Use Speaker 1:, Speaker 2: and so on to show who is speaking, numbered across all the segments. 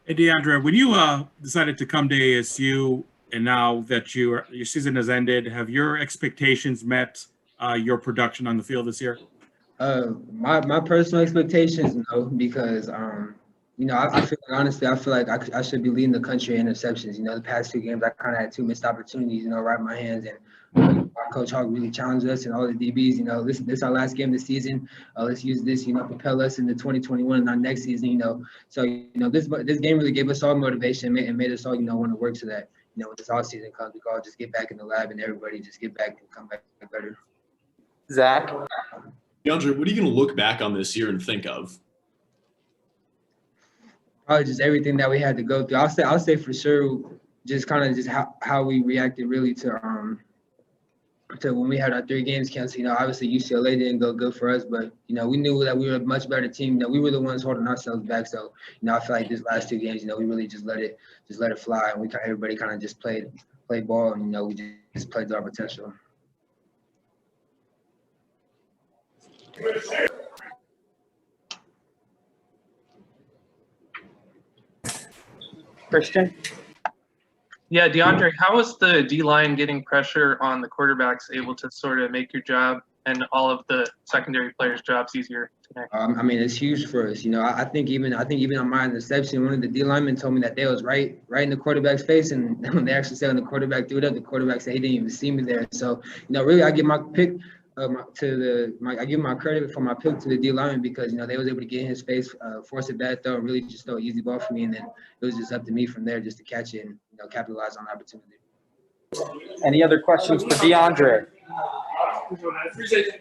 Speaker 1: Hey, DeAndre, when you decided to come to ASU, and now that your season has ended, have your expectations met your production on the field this year?
Speaker 2: My personal expectations, no, because I feel like honestly, I feel like I should be leading the country in interceptions. The past 2 games I kind of had 2 missed opportunities, right in my hands, and our coach Hawk really challenged us and all the DBs. This our last game this season. Let's use this, propel us into 2021 and our next season. So this game really gave us all motivation and made us all want to work so that when this off season comes, we can all just get back in the lab and everybody just get back and come back better.
Speaker 3: Zach?
Speaker 4: DeAndre, what are you going to look back on this year and think of?
Speaker 2: Probably just everything that we had to go through. I'll say for sure, just kind of just how we reacted really to when we had our 3 games canceled. Obviously UCLA didn't go good for us, but we knew that we were a much better team. We were the ones holding ourselves back. So I feel like these last 2 games, we really just let it fly, and everybody kind of just played ball, and we just played to our potential.
Speaker 3: Christian?
Speaker 5: Yeah, DeAndre, how was the D-line getting pressure on the quarterbacks able to sort of make your job and all of the secondary players' jobs easier today?
Speaker 2: It's huge for us. I think even on my interception, one of the D linemen told me that they was right in the quarterback's face, and when they actually said when the quarterback threw it up, the quarterback said he didn't even see me there. So really, I give my pick I give my credit for my pick to the D lineman because they was able to get in his face, force a bad throw, and really just throw an easy ball for me, and then it was just up to me from there just to catch it and capitalize on the opportunity.
Speaker 3: Any other questions for DeAndre?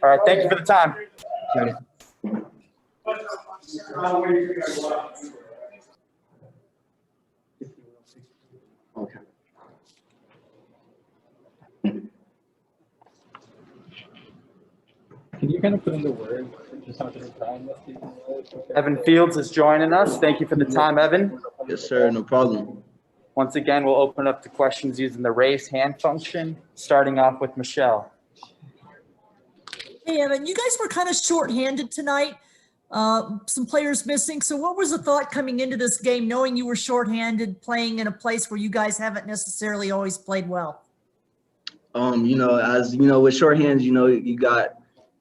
Speaker 3: All right, thank you for the time.
Speaker 2: Okay.
Speaker 6: Can you kind of put into words just how much time this season was?
Speaker 3: Evan Fields is joining us. Thank you for the time, Evan.
Speaker 7: Yes, sir. No problem.
Speaker 3: Once again, we'll open up to questions using the raise hand function, starting off with Michelle.
Speaker 8: Hey, Evan, you guys were kind of shorthanded tonight. Some players missing. So what was the thought coming into this game, knowing you were shorthanded, playing in a place where you guys haven't necessarily always played well?
Speaker 7: As with shorthands, you got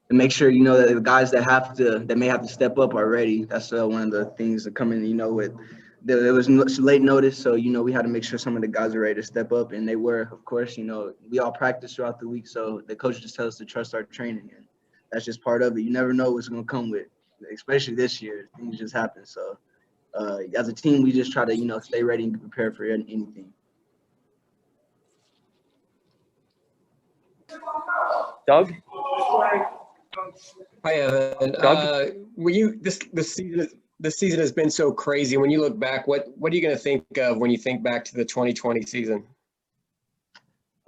Speaker 7: to make sure that the guys that may have to step up are ready. That's one of the things that come in. With there was late notice, so we had to make sure some of the guys are ready to step up, and they were. Of course, we all practiced throughout the week, so the coach just tells us to trust our training, and that's just part of it. You never know what's going to come with, especially this year. Things just happen. So as a team, we just try to stay ready and be prepared for anything.
Speaker 3: Doug?
Speaker 9: Hi, Evan.
Speaker 3: Doug?
Speaker 9: This season has been so crazy. When you look back, what are you going to think of when you think back to the 2020 season?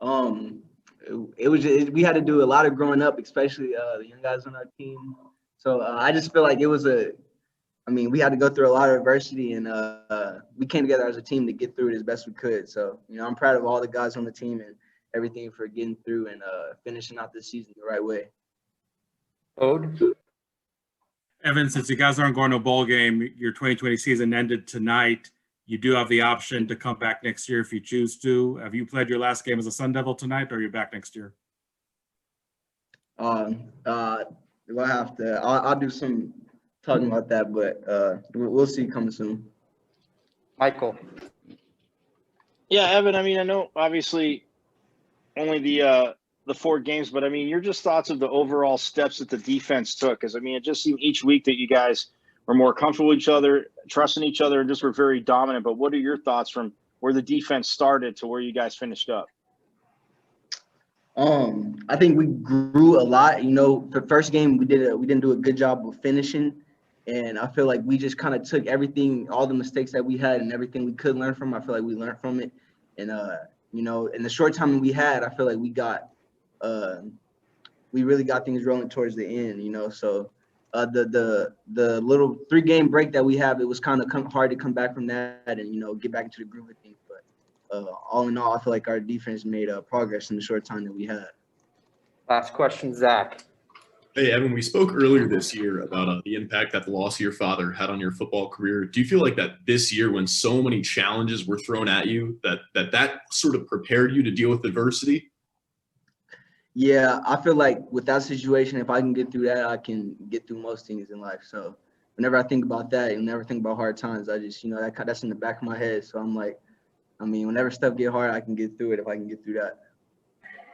Speaker 7: We had to do a lot of growing up, especially the young guys on our team. So I just feel like it was we had to go through a lot of adversity, and we came together as a team to get through it as best we could. So I'm proud of all the guys on the team and everything for getting through and finishing out this season the right way.
Speaker 3: Ode?
Speaker 1: Evan, since you guys aren't going to a bowl game, your 2020 season ended tonight. You do have the option to come back next year if you choose to. Have you played your last game as a Sun Devil tonight, or are you back next year?
Speaker 7: We'll have to. I'll do some talking about that, but we'll see coming soon.
Speaker 3: Michael?
Speaker 10: Yeah, Evan. I know obviously only the 4 games, but your just thoughts of the overall steps that the defense took, because it just seemed each week that you guys were more comfortable with each other, trusting each other, and just were very dominant. But what are your thoughts from where the defense started to where you guys finished up?
Speaker 7: I think we grew a lot. The first game we didn't do a good job of finishing, and I feel like we just kind of took everything, all the mistakes that we had, and everything we could learn from. I feel like we learned from it, and in the short time we had, I feel like we really got things rolling towards the end. So the little 3-game break that we have, it was kind of hard to come back from that and get back into the groove of things. But all in all, I feel like our defense made progress in the short time that we had.
Speaker 3: Last question, Zach.
Speaker 4: Hey, Evan, we spoke earlier this year about the impact that the loss of your father had on your football career. Do you feel like that this year, when so many challenges were thrown at you, that sort of prepared you to deal with adversity?
Speaker 7: Yeah, I feel like with that situation, if I can get through that, I can get through most things in life. So whenever I think about that and never think about hard times, I just, that's in the back of my head. So I'm like, I mean, whenever stuff get hard, I can get through it if I can get through that.